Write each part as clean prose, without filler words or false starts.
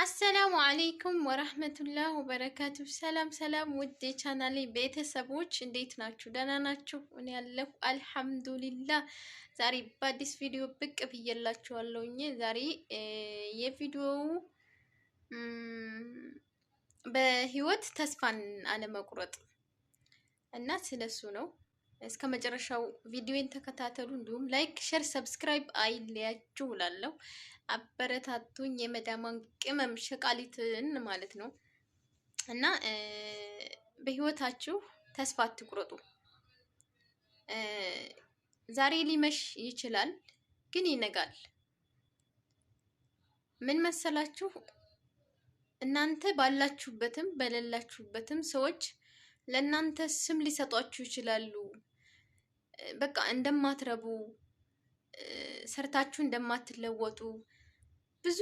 አሰላሙ አለይኩም ወራህመቱላህ ወበረካቱ። ሰላም ሰላም፣ ውድ የቻናሌ ቤተሰቦች እንዴት ናችሁ? ደህና ናችሁ? እኔ ያለሁ አልሐምዱሊላህ። ዛሬ በአዲስ ቪዲዮ ብቅ ብዬላችኋለሁኝ። ዛሬ የቪዲዮው በህይወት ተስፋን አለመቁረጥ እና ስለሱ ነው። እስከ መጨረሻው ቪዲዮን ተከታተሉ። እንዲሁም ላይክ፣ ሼር፣ ሰብስክራይብ አይለያችሁ እላለሁ። አበረታቱኝ የመዳማን ቅመም ሸቃሊትን ማለት ነው። እና በህይወታችሁ ተስፋ አትቁረጡ። ዛሬ ሊመሽ ይችላል፣ ግን ይነጋል። ምን መሰላችሁ? እናንተ ባላችሁበትም በሌላችሁበትም ሰዎች ለእናንተ ስም ሊሰጧችሁ ይችላሉ። በቃ እንደማትረቡ፣ ሰርታችሁ እንደማትለወጡ ብዙ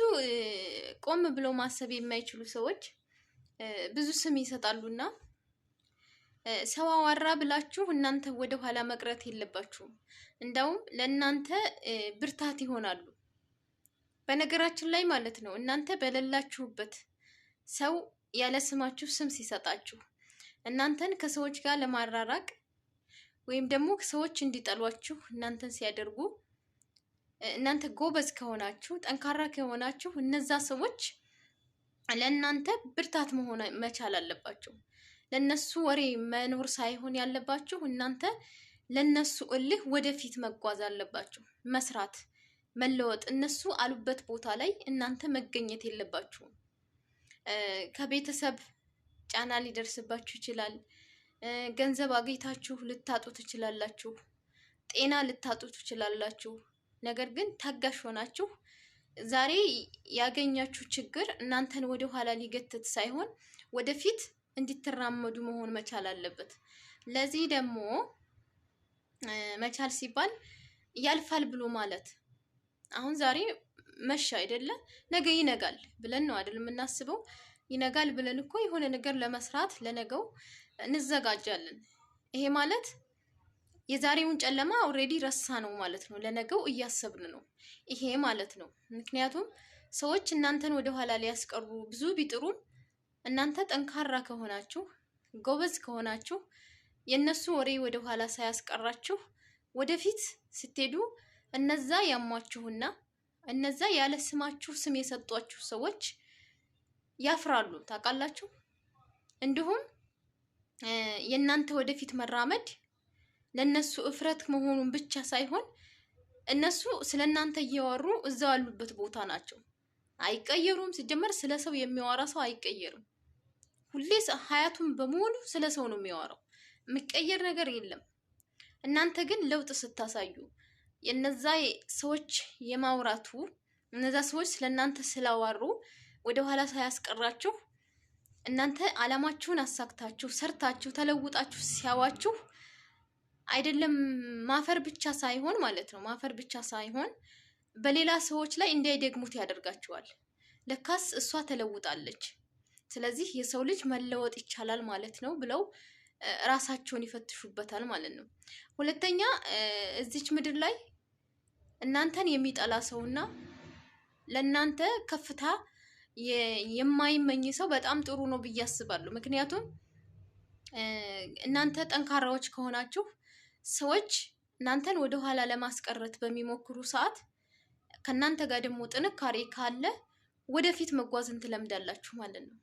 ቆም ብለው ማሰብ የማይችሉ ሰዎች ብዙ ስም ይሰጣሉና ሰው አዋራ ብላችሁ እናንተ ወደ ኋላ መቅረት የለባችሁም። እንደውም ለእናንተ ብርታት ይሆናሉ። በነገራችን ላይ ማለት ነው እናንተ በሌላችሁበት ሰው ያለ ስማችሁ ስም ሲሰጣችሁ እናንተን ከሰዎች ጋር ለማራራቅ ወይም ደግሞ ሰዎች እንዲጠሏችሁ እናንተን ሲያደርጉ እናንተ ጎበዝ ከሆናችሁ ጠንካራ ከሆናችሁ እነዛ ሰዎች ለእናንተ ብርታት መሆን መቻል አለባቸው። ለነሱ ወሬ መኖር ሳይሆን ያለባችሁ እናንተ ለነሱ እልህ ወደፊት መጓዝ አለባችሁ። መስራት፣ መለወጥ። እነሱ አሉበት ቦታ ላይ እናንተ መገኘት የለባችሁም። ከቤተሰብ ጫና ሊደርስባችሁ ይችላል። ገንዘብ አግኝታችሁ ልታጡ ትችላላችሁ። ጤና ልታጡ ትችላላችሁ። ነገር ግን ታጋሽ ሆናችሁ ዛሬ ያገኛችሁ ችግር እናንተን ወደ ኋላ ሊገትት ሳይሆን ወደፊት እንድትራመዱ መሆን መቻል አለበት። ለዚህ ደግሞ መቻል ሲባል ያልፋል ብሎ ማለት አሁን ዛሬ መሻ አይደለ ነገ ይነጋል ብለን ነው አይደል የምናስበው። ይነጋል ብለን እኮ የሆነ ነገር ለመስራት ለነገው እንዘጋጃለን። ይሄ ማለት የዛሬውን ጨለማ ኦልሬዲ ረሳ ነው ማለት ነው። ለነገው እያሰብን ነው ይሄ ማለት ነው። ምክንያቱም ሰዎች እናንተን ወደ ኋላ ሊያስቀሩ ብዙ ቢጥሩም እናንተ ጠንካራ ከሆናችሁ ጎበዝ ከሆናችሁ የነሱ ወሬ ወደ ኋላ ሳያስቀራችሁ ወደፊት ስትሄዱ እነዛ ያሟችሁና እነዛ ያለ ስማችሁ ስም የሰጧችሁ ሰዎች ያፍራሉ። ታውቃላችሁ። እንዲሁም የእናንተ ወደፊት መራመድ ለነሱ እፍረት መሆኑን ብቻ ሳይሆን እነሱ ስለ እናንተ እያወሩ እዛው ያሉበት ቦታ ናቸው። አይቀየሩም። ሲጀመር ስለ ሰው የሚያወራ ሰው አይቀየርም። ሁሌ ሀያቱን በሙሉ ስለ ሰው ነው የሚያወራው። የሚቀየር ነገር የለም። እናንተ ግን ለውጥ ስታሳዩ የነዛ ሰዎች የማውራቱ እነዛ ሰዎች ስለ እናንተ ስላዋሩ ወደ ኋላ ሳያስቀራችሁ እናንተ አላማችሁን አሳክታችሁ ሰርታችሁ ተለውጣችሁ ሲያዋችሁ አይደለም ማፈር ብቻ ሳይሆን ማለት ነው ማፈር ብቻ ሳይሆን በሌላ ሰዎች ላይ እንዳይደግሙት ያደርጋቸዋል። ለካስ እሷ ተለውጣለች፣ ስለዚህ የሰው ልጅ መለወጥ ይቻላል ማለት ነው ብለው ራሳቸውን ይፈትሹበታል ማለት ነው። ሁለተኛ እዚች ምድር ላይ እናንተን የሚጠላ ሰውና ለእናንተ ከፍታ የማይመኝ ሰው በጣም ጥሩ ነው ብዬ አስባለሁ። ምክንያቱም እናንተ ጠንካራዎች ከሆናችሁ ሰዎች እናንተን ወደ ኋላ ለማስቀረት በሚሞክሩ ሰዓት ከእናንተ ጋር ደግሞ ጥንካሬ ካለ ወደፊት መጓዝን ትለምዳላችሁ ማለት ነው።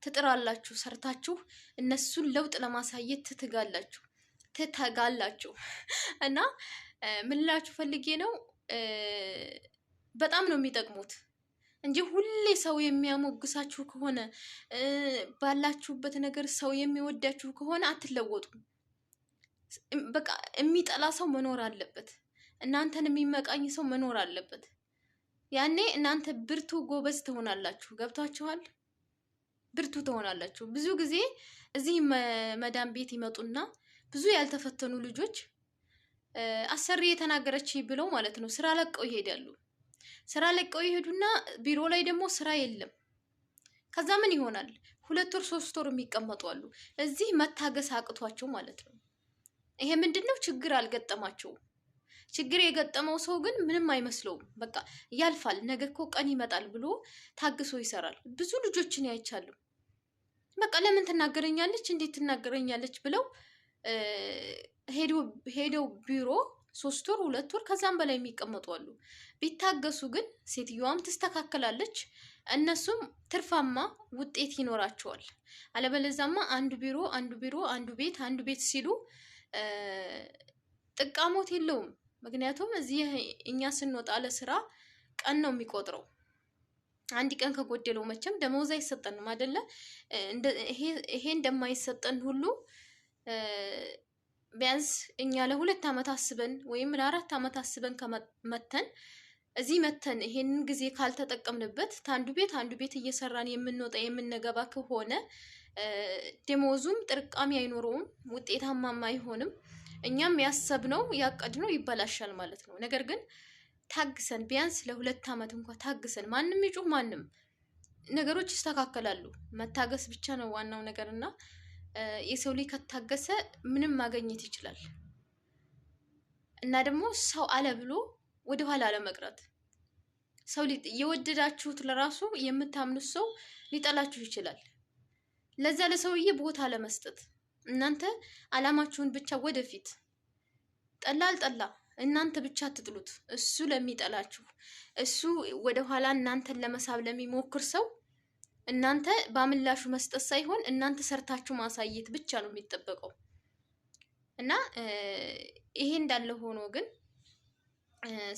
ትጥራላችሁ፣ ሰርታችሁ እነሱን ለውጥ ለማሳየት ትተጋላችሁ እና ምን ልላችሁ ፈልጌ ነው በጣም ነው የሚጠቅሙት እንጂ ሁሌ ሰው የሚያሞግሳችሁ ከሆነ ባላችሁበት ነገር ሰው የሚወዳችሁ ከሆነ አትለወጡም። በቃ የሚጠላ ሰው መኖር አለበት። እናንተን የሚመቃኝ ሰው መኖር አለበት። ያኔ እናንተ ብርቱ ጎበዝ ትሆናላችሁ። ገብታችኋል? ብርቱ ትሆናላችሁ። ብዙ ጊዜ እዚህ መዳም ቤት ይመጡና ብዙ ያልተፈተኑ ልጆች አሰሪ የተናገረች ብለው ማለት ነው ስራ ለቀው ይሄዳሉ። ስራ ለቀው ይሄዱና ቢሮ ላይ ደግሞ ስራ የለም። ከዛ ምን ይሆናል? 2 ወር 3 ወር የሚቀመጡ አሉ። እዚህ መታገስ አቅቷቸው ማለት ነው። ይሄ ምንድነው? ችግር አልገጠማቸውም። ችግር የገጠመው ሰው ግን ምንም አይመስለውም። በቃ ያልፋል፣ ነገ እኮ ቀን ይመጣል ብሎ ታግሶ ይሰራል። ብዙ ልጆችን ያይቻሉ። በቃ ለምን ትናገረኛለች፣ እንዴት ትናገረኛለች ብለው ሄደው ቢሮ 3 ወር 2 ወር ከዛም በላይ የሚቀመጡ አሉ። ቢታገሱ ግን ሴትዮዋም ትስተካከላለች፣ እነሱም ትርፋማ ውጤት ይኖራቸዋል። አለበለዛማ አንዱ ቤት ሲሉ ጥቃሞት የለውም። ምክንያቱም እዚህ እኛ ስንወጣ ለስራ ቀን ነው የሚቆጥረው። አንድ ቀን ከጎደለው መቼም ደመወዝ አይሰጠንም አይደለ? ይሄ እንደማይሰጠን ሁሉ ቢያንስ እኛ ለ2 ዓመት አስበን ወይም ለ4 ዓመት አስበን ከመተን እዚህ መተን ይሄንን ጊዜ ካልተጠቀምንበት አንዱ ቤት እየሰራን የምንወጣ የምንገባ ከሆነ ደመወዙም ጥርቃሚ አይኖረውም፣ ውጤታማም አይሆንም። እኛም ያሰብነው ያቀድነው ይበላሻል ማለት ነው። ነገር ግን ታግሰን ቢያንስ ለ2 ዓመት እንኳን ታግሰን ማንም ይጩህ ማንም ነገሮች ይስተካከላሉ። መታገስ ብቻ ነው ዋናው ነገርና የሰው ልጅ ከታገሰ ምንም ማግኘት ይችላል። እና ደግሞ ሰው አለ ብሎ ወደ ኋላ ለመቅረት ሰው የወደዳችሁት ለራሱ የምታምኑት ሰው ሊጠላችሁ ይችላል። ለዛ ለሰውዬ ቦታ ለመስጠት እናንተ አላማችሁን ብቻ ወደፊት ጠላ እናንተ ብቻ አትጥሉት። እሱ ለሚጠላችሁ እሱ ወደ ኋላ እናንተን ለመሳብ ለሚሞክር ሰው እናንተ በምላሹ መስጠት ሳይሆን እናንተ ሰርታችሁ ማሳየት ብቻ ነው የሚጠበቀው። እና ይሄ እንዳለ ሆኖ ግን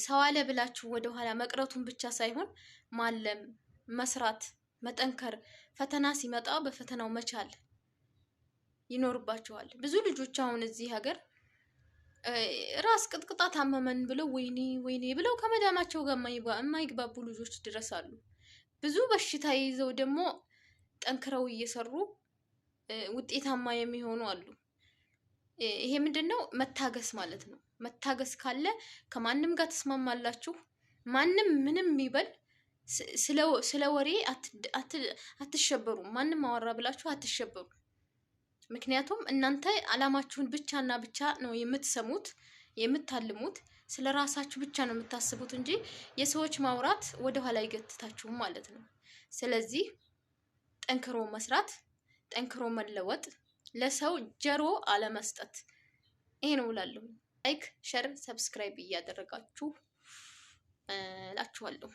ሰው አለ ብላችሁ ወደ ኋላ መቅረቱን ብቻ ሳይሆን ማለም፣ መስራት፣ መጠንከር፣ ፈተና ሲመጣ በፈተናው መቻል ይኖርባችኋል። ብዙ ልጆች አሁን እዚህ ሀገር ራስ ቅጥቅጣ ታመመን ብለው ወይኔ ብለው ከመዳማቸው ጋር የማይግባቡ ልጆች ድረስ አሉ። ብዙ በሽታ ይዘው ደግሞ ጠንክረው እየሰሩ ውጤታማ የሚሆኑ አሉ። ይሄ ምንድነው? መታገስ ማለት ነው። መታገስ ካለ ከማንም ጋር ተስማማላችሁ። ማንም ምንም ይበል፣ ስለ ወሬ አትሸበሩም። ማንም አወራ ብላችሁ አትሸበሩም። ምክንያቱም እናንተ አላማችሁን ብቻና ብቻ ነው የምትሰሙት የምታልሙት። ስለ ራሳችሁ ብቻ ነው የምታስቡት እንጂ የሰዎች ማውራት ወደ ኋላ አይገትታችሁም ማለት ነው። ስለዚህ ጠንክሮ መስራት፣ ጠንክሮ መለወጥ፣ ለሰው ጀሮ አለመስጠት፣ ይሄ ነው እላለሁ። ላይክ፣ ሸር፣ ሰብስክራይብ እያደረጋችሁ እላችኋለሁ።